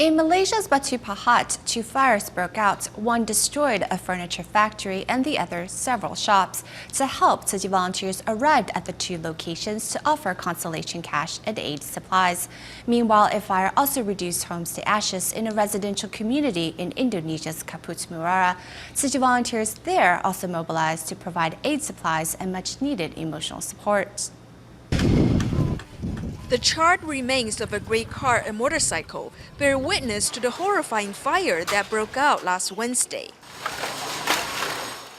In Malaysia's Batu Pahat, two fires broke out. One destroyed a furniture factory and the other several shops. To help, Tzu Chi volunteers arrived at the two locations to offer consolation cash and aid supplies. Meanwhile, a fire also reduced homes to ashes in a residential community in Indonesia's Kapuk Muara. Tzu Chi volunteers there also mobilized to provide aid supplies and much-needed emotional support. The charred remains of a grey car and motorcycle bear witness to the horrifying fire that broke out last Wednesday.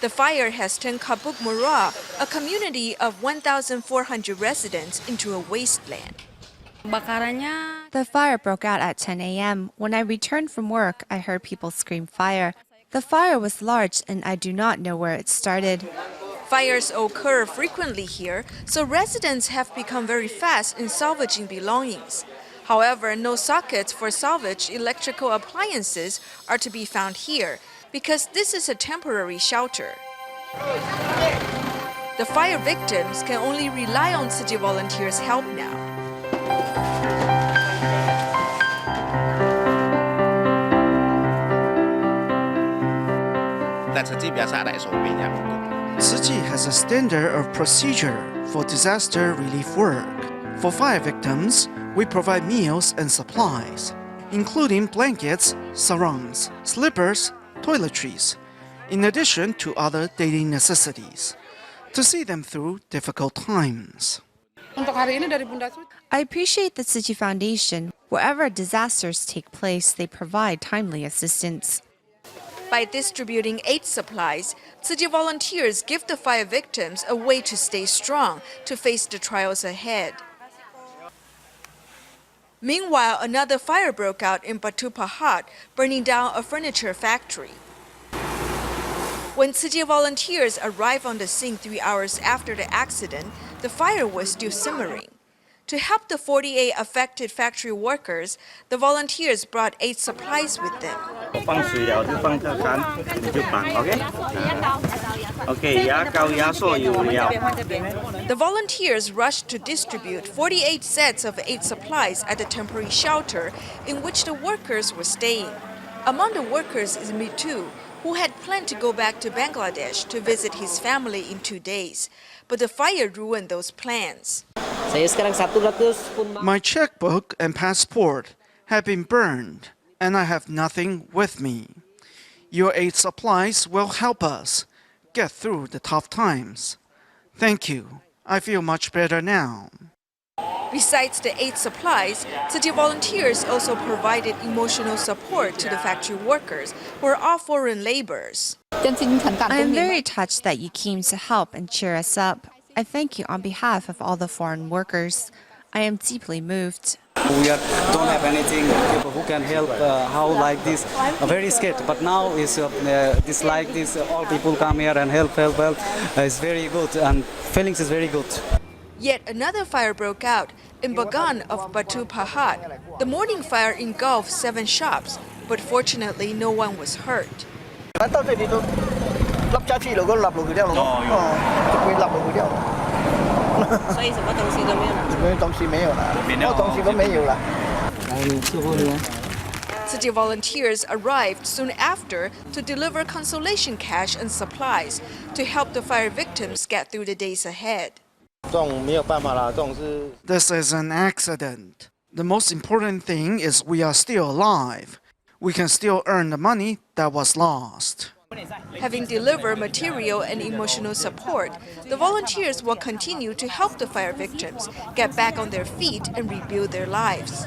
The fire has turned Kapuk Muara, a community of 1,400 residents, into a wasteland. The fire broke out at 10 a.m. When I returned from work, I heard people scream fire. The fire was large and I do not know where it started. Fires occur frequently here, so residents have become very fast in salvaging belongings. However, no sockets for salvaged electrical appliances are to be found here because this is a temporary shelter. The fire victims can only rely on Tzu Chi volunteers' help now. Tzu Chi has a standard of procedure for disaster relief work. For fire victims, we provide meals and supplies, including blankets, sarongs, slippers, toiletries, in addition to other daily necessities, to see them through difficult times. I appreciate the Tzu Chi Foundation. Wherever disasters take place, they provide timely assistance. By distributing aid supplies, Tzu Chi volunteers give the fire victims a way to stay strong to face the trials ahead. Meanwhile, another fire broke out in Batu Pahat, burning down a furniture factory. When Tzu Chi volunteers arrived on the scene 3 hours after the accident, the fire was still simmering. To help the 48 affected factory workers, the volunteers brought aid supplies with them. The volunteers rushed to distribute 48 sets of aid supplies at the temporary shelter in which the workers were staying. Among the workers is Mitu, who had planned to go back to Bangladesh to visit his family in 2 days, but the fire ruined those plans. My checkbook and passport have been burned, and I have nothing with me. Your aid supplies will help us get through the tough times. Thank you. I feel much better now. Besides the aid supplies, Tzu Chi volunteers also provided emotional support to the factory workers, who are all foreign laborers. I am very touched that you came to help and cheer us up. I thank you on behalf of all the foreign workers. I am deeply moved. We don't have anything, people who can help, how like this, very scared. But now is this like this, all people come here and help. It's very good and feelings is very good. Yet another fire broke out in Bagan of Batu Pahat. The morning fire engulfed 7 shops, but fortunately no one was hurt. Tzu Chi volunteers arrived soon after to deliver consolation cash and supplies to help the fire victims get through the days ahead. This is an accident. The most important thing is we are still alive. We can still earn the money that was lost. Having delivered material and emotional support, the volunteers will continue to help the fire victims get back on their feet and rebuild their lives.